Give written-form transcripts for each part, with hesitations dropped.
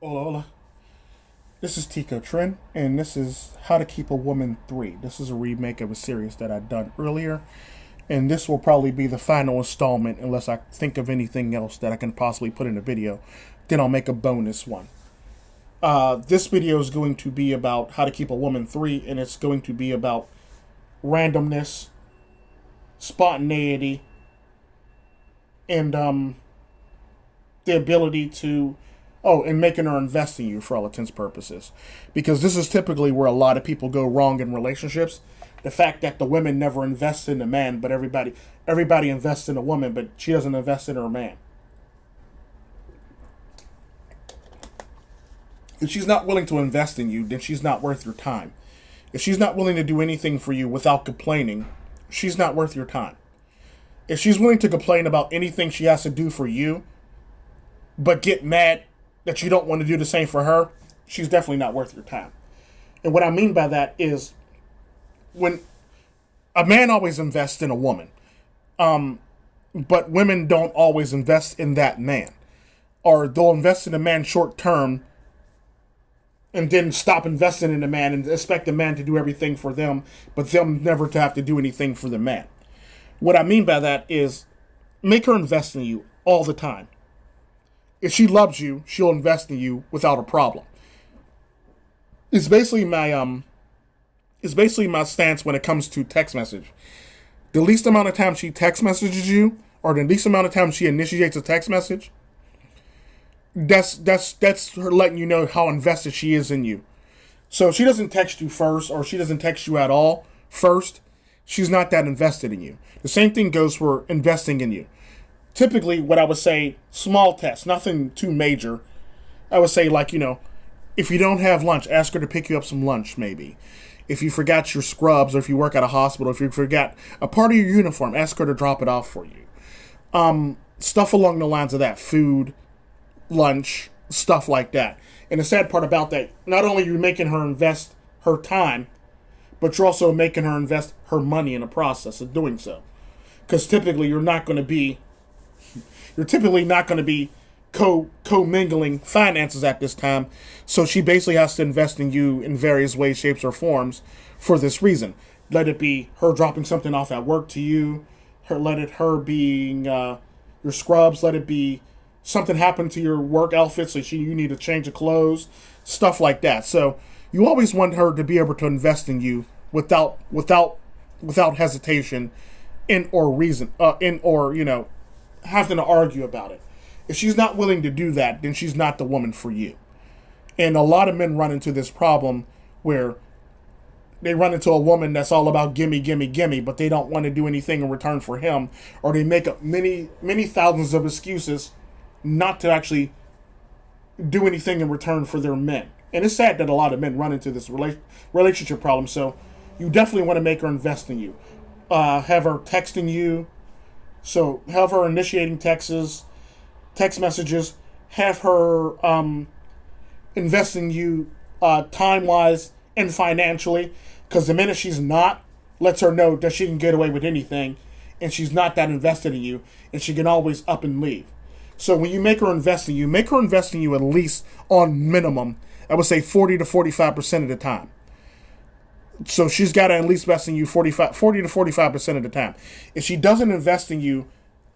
Hola, hola. This is Tico Trin, and this is How to Keep a Woman 3. This is a remake of a series that I've done earlier, and this will probably be the final installment unless I think of anything else that I can possibly put in a video. Then I'll make a bonus one. This video is going to be about How to Keep a Woman 3, and it's going to be about randomness, spontaneity, and the ability to and making her invest in you for all intents and purposes. Because this is typically where a lot of people go wrong in relationships. The fact that the women never invest in the man, but everybody invests in a woman, but she doesn't invest in her man. If she's not willing to invest in you, then she's not worth your time. If she's not willing to do anything for you without complaining, she's not worth your time. If she's willing to complain about anything she has to do for you, but get mad that you don't want to do the same for her, she's definitely not worth your time. And what I mean by that is when a man always invests in a woman, but women don't always invest in that man. Or they'll invest in a man short term and then stop investing in the man and expect the man to do everything for them, but them never to have to do anything for the man. What I mean by that is make her invest in you all the time. If she loves you, she'll invest in you without a problem. It's basically my stance when it comes to text message. The least amount of time she text messages you, or the least amount of time she initiates a text message, that's her letting you know how invested she is in you. So if she doesn't text you first, or she doesn't text you at all first, she's not that invested in you. The same thing goes for investing in you. Typically, what I would say, small tests, nothing too major. I would say, if you don't have lunch, ask her to pick you up some lunch, maybe. If you forgot your scrubs, or if you work at a hospital, if you forgot a part of your uniform, ask her to drop it off for you. Stuff along the lines of that. Food, lunch, stuff like that. And the sad part about that, not only are you making her invest her time, but you're also making her invest her money in the process of doing so. Because typically, you're typically not going to be co-mingling finances at this time. So she basically has to invest in you in various ways, shapes, or forms for this reason. Let it be her dropping something off at work to you. Let it her being your scrubs. Let it be something happened to your work outfit, so you need a change of clothes. Stuff like that. So you always want her to be able to invest in you without hesitation, having to argue about it. If she's not willing to do that, then she's not the woman for you. And a lot of men run into this problem where they run into a woman that's all about gimme, gimme, gimme, but they don't want to do anything in return for him, or they make up many, many thousands of excuses not to actually do anything in return for their men. And it's sad that a lot of men run into this relationship problem. So you definitely want to make her invest in you. Have her texting you. So have her initiating text messages. Have her invest in you time-wise and financially. Because the minute she's not, lets her know that she can get away with anything, and she's not that invested in you, and she can always up and leave. So when you make her invest in you, at least on minimum, I would say 40 to 45% of the time. So she's got to at least invest in you 40 to 45% of the time. If she doesn't invest in you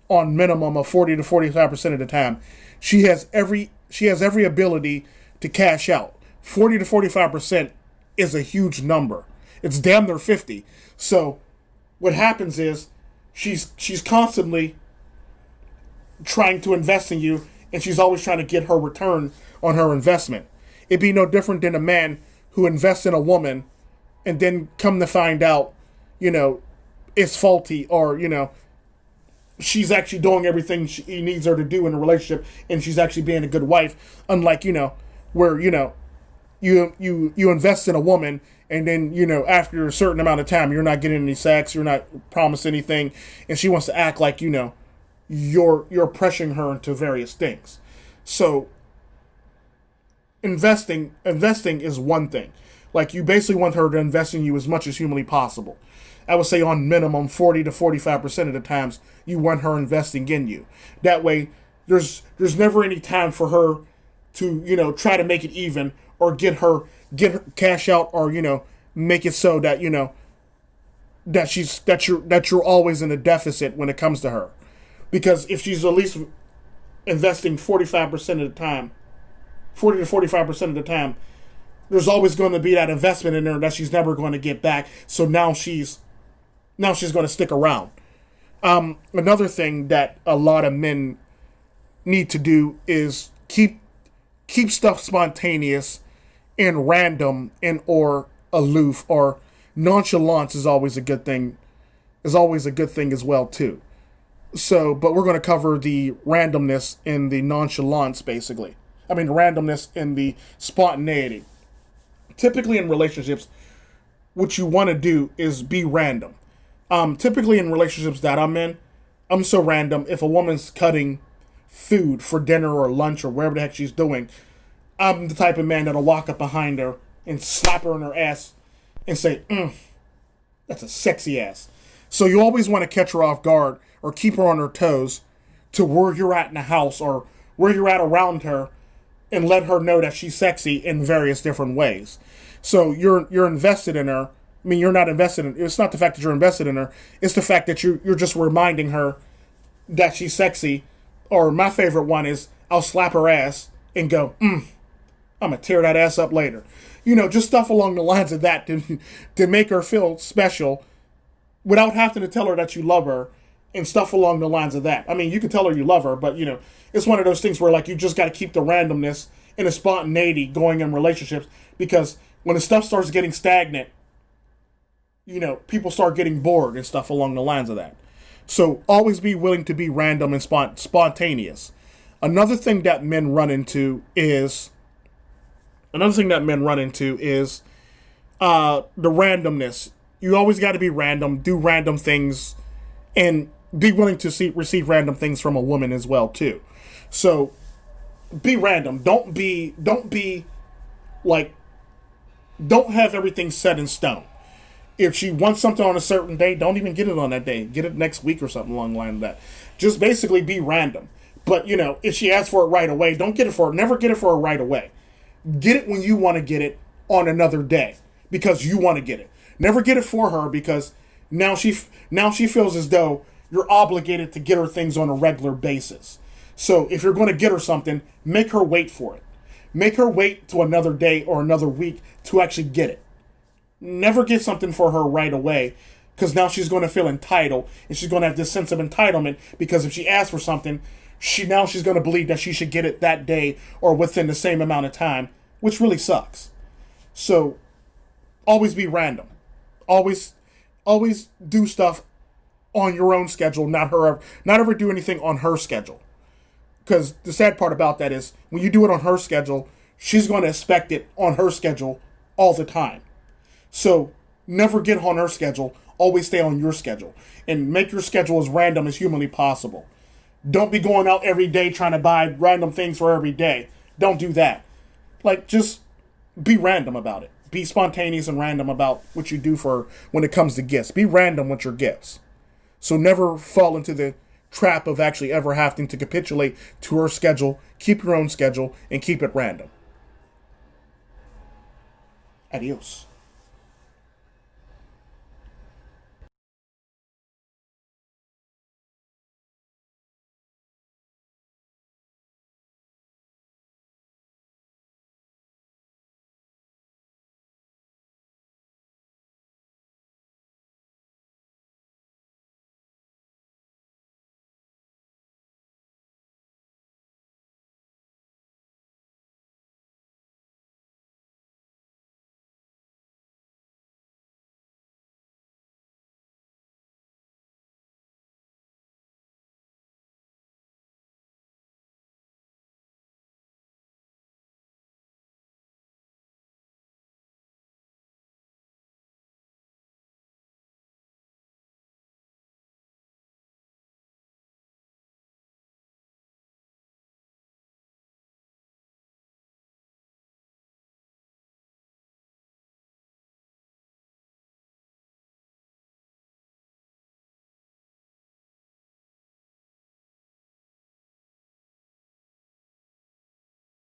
on minimum of 40 to 45% of the time, she has every ability to cash out. 40 to 45% is a huge number. It's damn near 50. So what happens is she's constantly trying to invest in you, and she's always trying to get her return on her investment. It'd be no different than a man who invests in a woman and then come to find out, it's faulty, or, she's actually doing everything he needs her to do in a relationship, and she's actually being a good wife. Unlike, where, you invest in a woman, and then, after a certain amount of time, you're not getting any sex, you're not promised anything, and she wants to act like, you're pressuring her into various things. So investing is one thing. Like, you basically want her to invest in you as much as humanly possible. I would say on minimum 40 to 45% of the times you want her investing in you. That way, there's never any time for her to, try to make it even, or get her cash out, or, make it so that, that you're always in a deficit when it comes to her. Because if she's at least investing 45% of the time, 40 to 45% of the time, there's always going to be that investment in there that she's never going to get back. So now she's going to stick around. Another thing that a lot of men need to do is keep stuff spontaneous and random and or aloof, or nonchalance is always a good thing. Is always a good thing as well too. So, but we're going to cover the randomness and the nonchalance, basically. I mean, the randomness and the spontaneity. Typically in relationships, what you want to do is be random. Typically in relationships that I'm in, I'm so random. If a woman's cutting food for dinner or lunch or wherever the heck she's doing, I'm the type of man that'll walk up behind her and slap her on her ass and say, that's a sexy ass. So you always want to catch her off guard or keep her on her toes to where you're at in the house or where you're at around her, and let her know that she's sexy in various different ways. So you're invested in her. I mean, you're not invested in. It's not the fact that you're invested in her. It's the fact that you're just reminding her that she's sexy. Or my favorite one is, I'll slap her ass and go, I'm gonna tear that ass up later. Just stuff along the lines of that to make her feel special, without having to tell her that you love her, and stuff along the lines of that. I mean, you can tell her you love her, but it's one of those things where, like, you just got to keep the randomness and the spontaneity going in relationships, because when the stuff starts getting stagnant, people start getting bored and stuff along the lines of that. So always be willing to be random and spontaneous. Another thing that men run into is the randomness. You always got to be random, do random things, and be willing to receive random things from a woman as well too. So be random. Don't have everything set in stone. If she wants something on a certain day, don't even get it on that day. Get it next week or something along the line of that. Just basically be random. But if she asks for it right away, never get it for her right away. Get it when you want to get it on another day, because you want to get it. Never get it for her because now she feels as though you're obligated to get her things on a regular basis. So if you're going to get her something, make her wait for it. Make her wait to another day or another week to actually get it. Never get something for her right away, because now she's going to feel entitled, and she's going to have this sense of entitlement, because if she asks for something, she's going to believe that she should get it that day or within the same amount of time, which really sucks. So always be random. Always do stuff on your own schedule, not ever do anything on her schedule. Because the sad part about that is, when you do it on her schedule, she's going to expect it on her schedule all the time. So never get on her schedule. Always stay on your schedule. And make your schedule as random as humanly possible. Don't be going out every day trying to buy random things for every day. Don't do that. Just be random about it. Be spontaneous and random about what you do for when it comes to gifts. Be random with your gifts. So never fall into the trap of actually ever having to capitulate to her schedule. Keep your own schedule and keep it random. Adios.